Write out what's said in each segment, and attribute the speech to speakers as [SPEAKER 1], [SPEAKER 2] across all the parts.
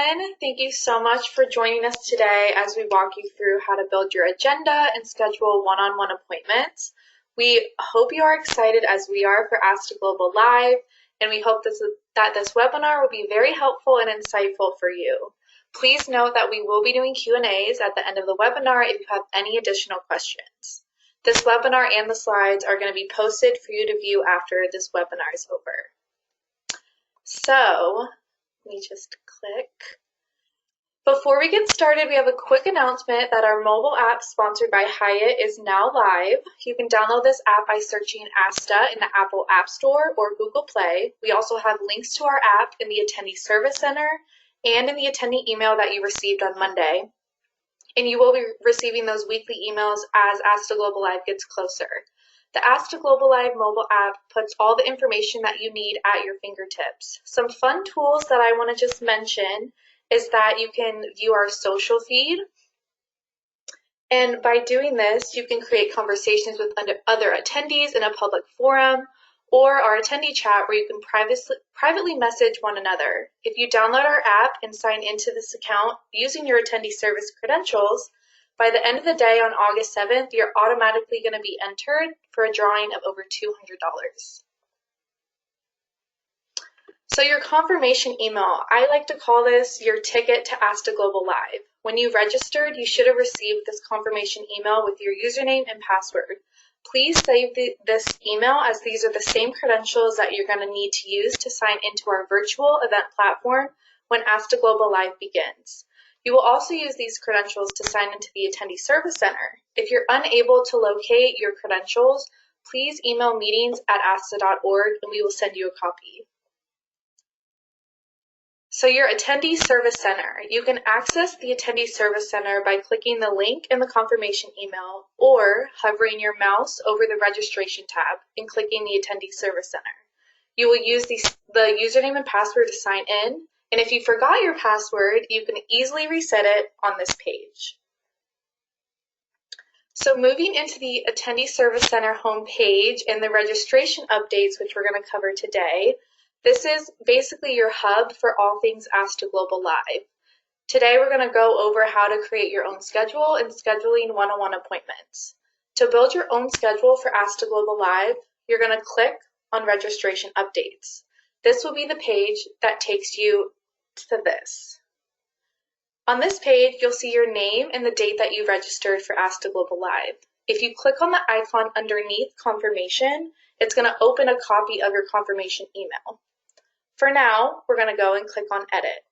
[SPEAKER 1] everyone. Thank you so much for joining us today as we walk you through how to build your agenda and schedule one-on-one appointments. We hope you are excited as we are for ASTA Global Live, and we hope that this webinar will be very helpful and insightful for you. Please note that we will be doing Q&As at the end of the webinar if you have any additional questions. This webinar and the slides are going to be posted for you to view after this webinar is over. So, let me just click. Before we get started, we have a quick announcement that our mobile app sponsored by Hyatt is now live. You can download this app by searching ASTA in the Apple App Store or Google Play. We also have links to our app in the Attendee Service Center and in the attendee email that you received on Monday. And you will be receiving those weekly emails as ASTA Global Live gets closer. The ASTA Global Live mobile app puts all the information that you need at your fingertips. Some fun tools that I want to just mention is that you can view our social feed. And by doing this, you can create conversations with other attendees in a public forum, or our attendee chat where you can privately message one another. If you download our app and sign into this account using your attendee service credentials, by the end of the day on August 7th, you're automatically going to be entered for a drawing of over $200. So your confirmation email, I like to call this your ticket to ASTA Global Live. When you registered, you should have received this confirmation email with your username and password. Please save this email as these are the same credentials that you're going to need to use to sign into our virtual event platform when ASTA Global Live begins. You will also use these credentials to sign into the Attendee Service Center. If you're unable to locate your credentials, please email meetings@asta.org and we will send you a copy. So your Attendee Service Center. You can access the Attendee Service Center by clicking the link in the confirmation email or hovering your mouse over the registration tab and clicking the Attendee Service Center. You will use the username and password to sign in, and if you forgot your password, you can easily reset it on this page. So moving into the Attendee Service Center homepage and the registration updates, which we're going to cover today, this is basically your hub for all things ASTA Global Live. Today we're going to go over how to create your own schedule and scheduling one-on-one appointments. To build your own schedule for ASTA Global Live, you're going to click on Registration Updates. This will be the page that takes you to this. On this page, you'll see your name and the date that you registered for ASTA Global Live. If you click on the icon underneath Confirmation, it's going to open a copy of your confirmation email. For now, we're going to go and click on Edit.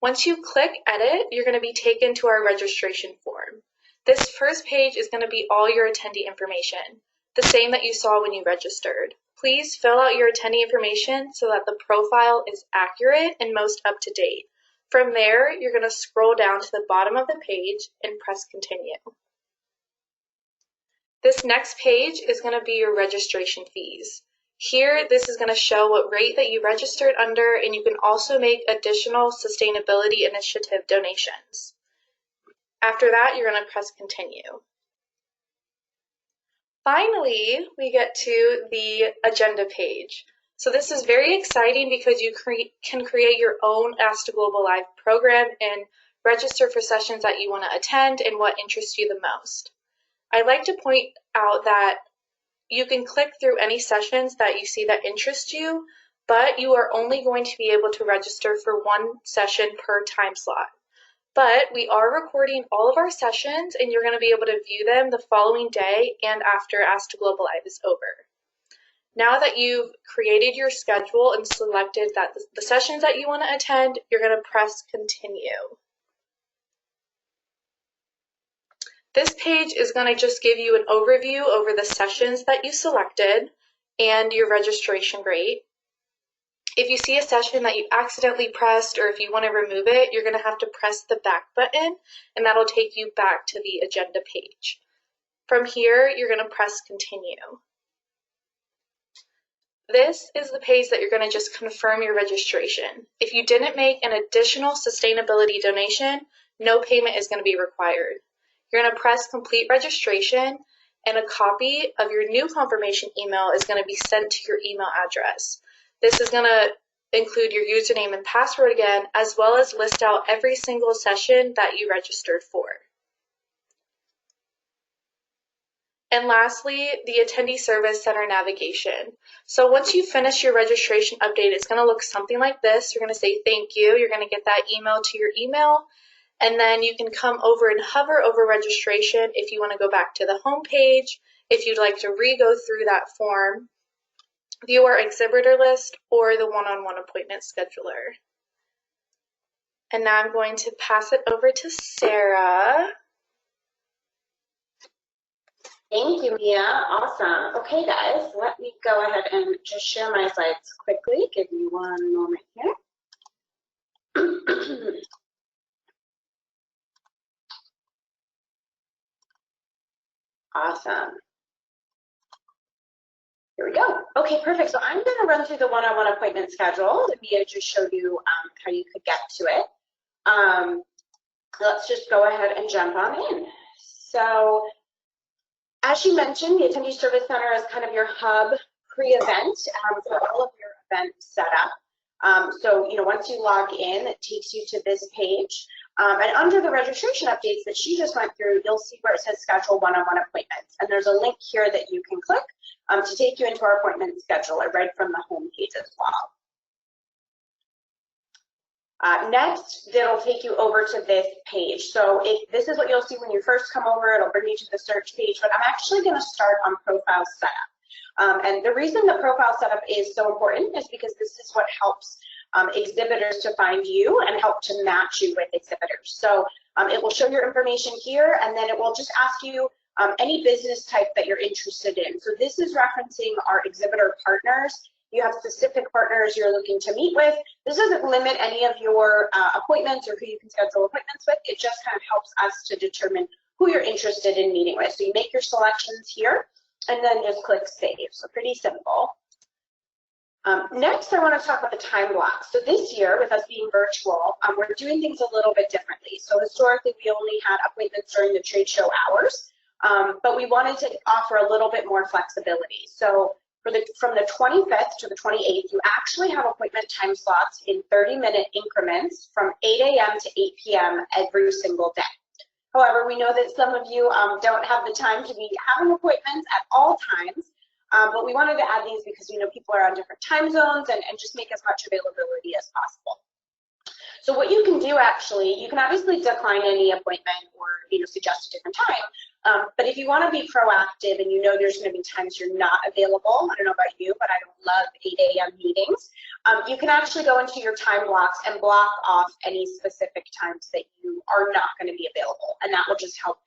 [SPEAKER 1] Once you click Edit, you're going to be taken to our registration form. This first page is going to be all your attendee information, the same that you saw when you registered. Please fill out your attendee information so that the profile is accurate and most up to date. From there, you're going to scroll down to the bottom of the page and press Continue. This next page is going to be your registration fees. Here, this is going to show what rate that you registered under, and you can also make additional sustainability initiative donations. After that, you're going to press Continue. Finally, we get to the agenda page. So this is very exciting because you can create your own ASTA Global Live program and register for sessions that you want to attend and what interests you the most. I'd like to point out that you can click through any sessions that you see that interest you, but you are only going to be able to register for one session per time slot. But we are recording all of our sessions, and you're going to be able to view them the following day and after ASTA Global Live is over. Now that you've created your schedule and selected the sessions that you want to attend, you're going to press Continue. This page is going to just give you an overview over the sessions that you selected and your registration rate. If you see a session that you accidentally pressed or if you want to remove it, you're going to have to press the back button and that'll take you back to the agenda page. From here, you're going to press Continue. This is the page that you're going to just confirm your registration. If you didn't make an additional sustainability donation, no payment is going to be required. You're going to press Complete Registration, and a copy of your new confirmation email is going to be sent to your email address. This is going to include your username and password again, as well as list out every single session that you registered for. And lastly, the Attendee Service Center navigation. So once you finish your registration update, it's going to look something like this. You're going to say thank you. You're going to get that email to your email. And then you can come over and hover over registration if you want to go back to the home page, if you'd like to re-go through that form, view our exhibitor list, or the one-on-one appointment scheduler. And now I'm going to pass it over to Sarah.
[SPEAKER 2] Thank you, Mia. Awesome. Okay, guys, let me go ahead and just share my slides quickly. Give me one moment here. Awesome. Here we go. Okay, perfect. So I'm going to run through the one-on-one appointment schedule that Mia just showed you how you could get to it. Let's just go ahead and jump on in. So as she mentioned, the Attendee Service Center is kind of your hub pre-event for all of your event setup. So, once you log in, it takes you to this page. And under the registration updates that she just went through, you'll see where it says schedule one-on-one appointments. And there's a link here that you can click to take you into our appointment scheduler right from the home page as well. Next, it'll take you over to this page. So if this is what you'll see when you first come over, it'll bring you to the search page, but I'm actually going to start on profile setup. And the reason the profile setup is so important is because this is what helps exhibitors to find you and help to match you with exhibitors. So it will show your information here, and then it will just ask you any business type that you're interested in. So this is referencing our exhibitor partners. You have specific partners you're looking to meet with. This doesn't limit any of your appointments or who you can schedule appointments with. It just kind of helps us to determine who you're interested in meeting with. So you make your selections here and then just click save. So pretty simple. Next, I want to talk about the time blocks. So this year, with us being virtual, we're doing things a little bit differently. So historically, we only had appointments during the trade show hours, but we wanted to offer a little bit more flexibility. So from the 25th to the 28th, you actually have appointment time slots in 30-minute increments from 8 a.m. to 8 p.m. every single day. However, we know that some of you don't have the time to be having appointments at all times, but we wanted to add these because we know people are on different time zones and just make as much availability as possible. So what you can do actually, you can obviously decline any appointment or suggest a different time. But if you want to be proactive and you know there's going to be times you're not available, I don't know about you, but I don't love 8 a.m. meetings, you can actually go into your time blocks and block off any specific times that you are not going to be available. And that will just help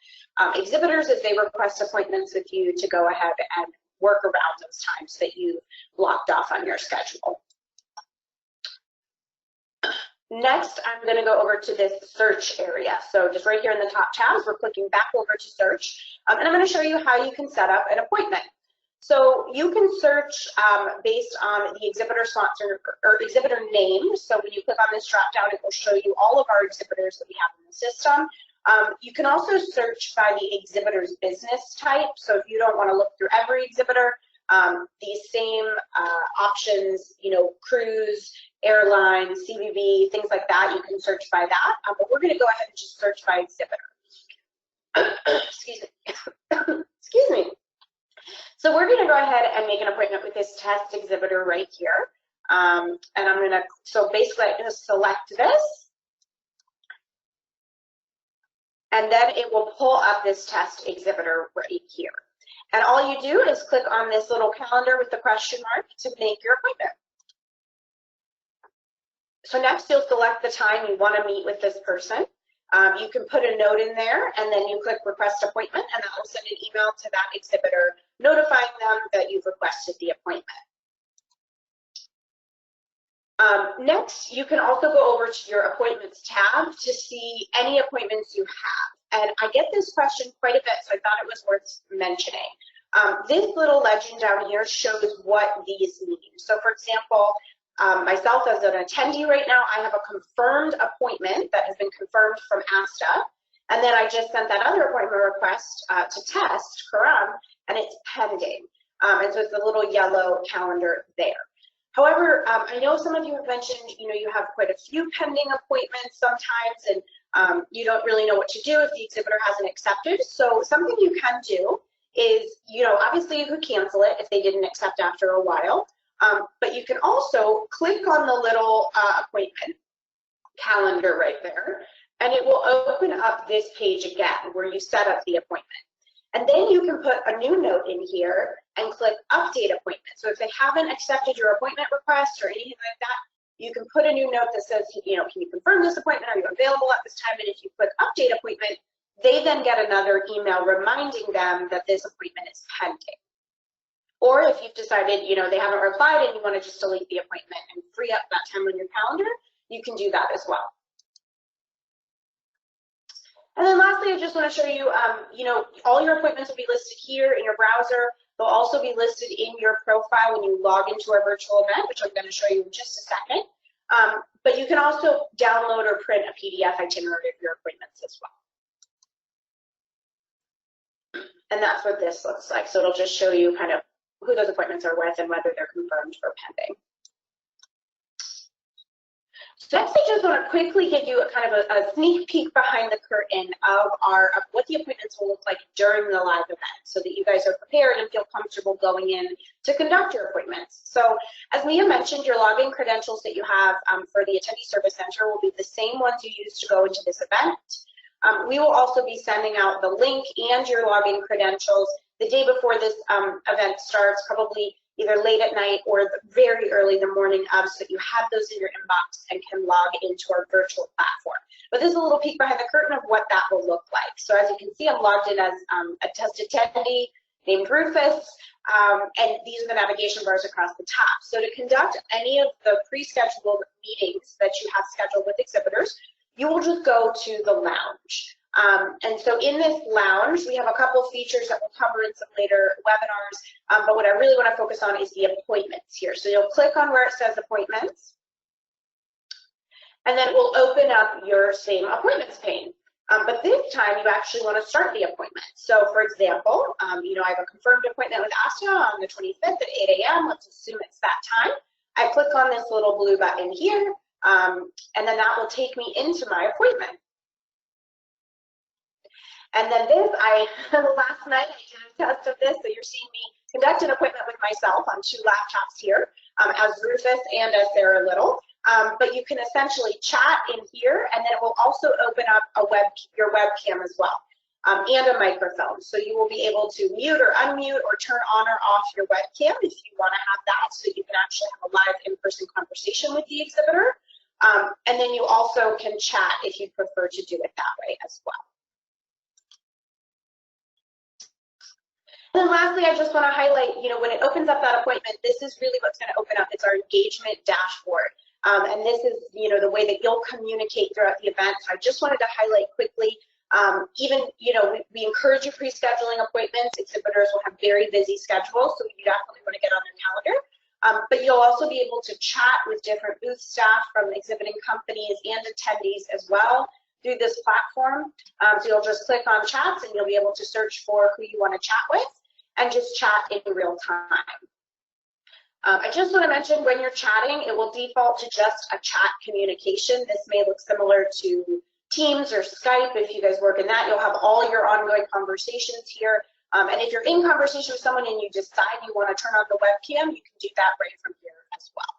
[SPEAKER 2] exhibitors as they request appointments with you to go ahead and work around those times that you blocked off on your schedule. Next, I'm going to go over to this search area. So just right here in the top tabs, we're clicking back over to search, and I'm going to show you how you can set up an appointment. So you can search based on the exhibitor sponsor or exhibitor name. So when you click on this drop down, it will show you all of our exhibitors that we have in the system. You can also search by the exhibitor's business type. So if you don't want to look through every exhibitor, these same options, cruise, airline, CVB, things like that, you can search by that. But we're going to go ahead and just search by exhibitor. Excuse me. Excuse me. So we're going to go ahead and make an appointment with this test exhibitor right here. And I'm going to, so basically I'm going to select this. And then it will pull up this test exhibitor right here. And all you do is click on this little calendar with the question mark to make your appointment. So next you'll select the time you want to meet with this person. You can put a note in there and then you click request appointment and that will send an email to that exhibitor notifying them that you've requested the appointment. Next, you can also go over to your appointments tab to see any appointments you have. And I get this question quite a bit, so I thought it was worth mentioning. This little legend down here shows what these mean. So for example, myself as an attendee right now, I have a confirmed appointment that has been confirmed from ASTA. And then I just sent that other appointment request to test, Karam, and it's pending. And so it's a little yellow calendar there. However, I know some of you have mentioned, you have quite a few pending appointments sometimes, and you don't really know what to do if the exhibitor hasn't accepted. So something you can do is, obviously you could cancel it if they didn't accept after a while, but you can also click on the little appointment calendar right there, and it will open up this page again where you set up the appointment. And then you can put a new note in here and click update appointment. So if they haven't accepted your appointment request or anything like that, you can put a new note that says, can you confirm this appointment? Are you available at this time? And if you click update appointment, they then get another email reminding them that this appointment is pending. Or if you've decided, they haven't replied and you want to just delete the appointment and free up that time on your calendar, you can do that as well. And then lastly, I just want to show you, all your appointments will be listed here in your browser. They'll also be listed in your profile when you log into our virtual event, which I'm going to show you in just a second. But you can also download or print a PDF itinerary of your appointments as well. And that's what this looks like. So it'll just show you kind of who those appointments are with and whether they're confirmed or pending. So next, I just want to quickly give you a sneak peek behind the curtain of what the appointments will look like during the live event, so that you guys are prepared and feel comfortable going in to conduct your appointments. So as Mia mentioned, your login credentials that you have for the Attendee Service Center will be the same ones you use to go into this event. We will also be sending out the link and your login credentials the day before this event starts, probably either late at night or very early the morning of, so that you have those in your inbox and can log into our virtual platform. But this is a little peek behind the curtain of what that will look like. So as you can see, I'm logged in as a test attendee named Rufus, and these are the navigation bars across the top. So to conduct any of the pre-scheduled meetings that you have scheduled with exhibitors, you will just go to the lounge. And so in this lounge, we have a couple features that we'll cover in some later webinars, but what I really want to focus on is the appointments here. So you'll click on where it says appointments, and then it will open up your same appointments pane. But this time, you actually want to start the appointment. So for example, I have a confirmed appointment with ASTA on the 25th at 8 a.m. Let's assume it's that time. I click on this little blue button here, and then that will take me into my appointment. And then last night I did a test of this, so you're seeing me conduct an appointment with myself on 2 laptops here, as Rufus and as Sarah Little. But you can essentially chat in here, and then it will also open up your webcam as well, and a microphone. So you will be able to mute or unmute or turn on or off your webcam if you want to have that, so you can actually have a live in-person conversation with the exhibitor. And then you also can chat if you prefer to do it that way as well. And then lastly, I just want to highlight, when it opens up that appointment, this is really what's going to open up. It's our engagement dashboard. And this is, the way that you'll communicate throughout the event. So I just wanted to highlight quickly, we encourage you pre-scheduling appointments. Exhibitors will have very busy schedules, so you definitely want to get on their calendar. But you'll also be able to chat with different booth staff from exhibiting companies and attendees as well through this platform. So you'll just click on chats and you'll be able to search for who you want to chat with and just chat in real time. I just want to mention, when you're chatting, it will default to just a chat communication. This may look similar to Teams or Skype. If you guys work in that, you'll have all your ongoing conversations here. And if you're in conversation with someone and you decide you want to turn on the webcam, you can do that right from here as well.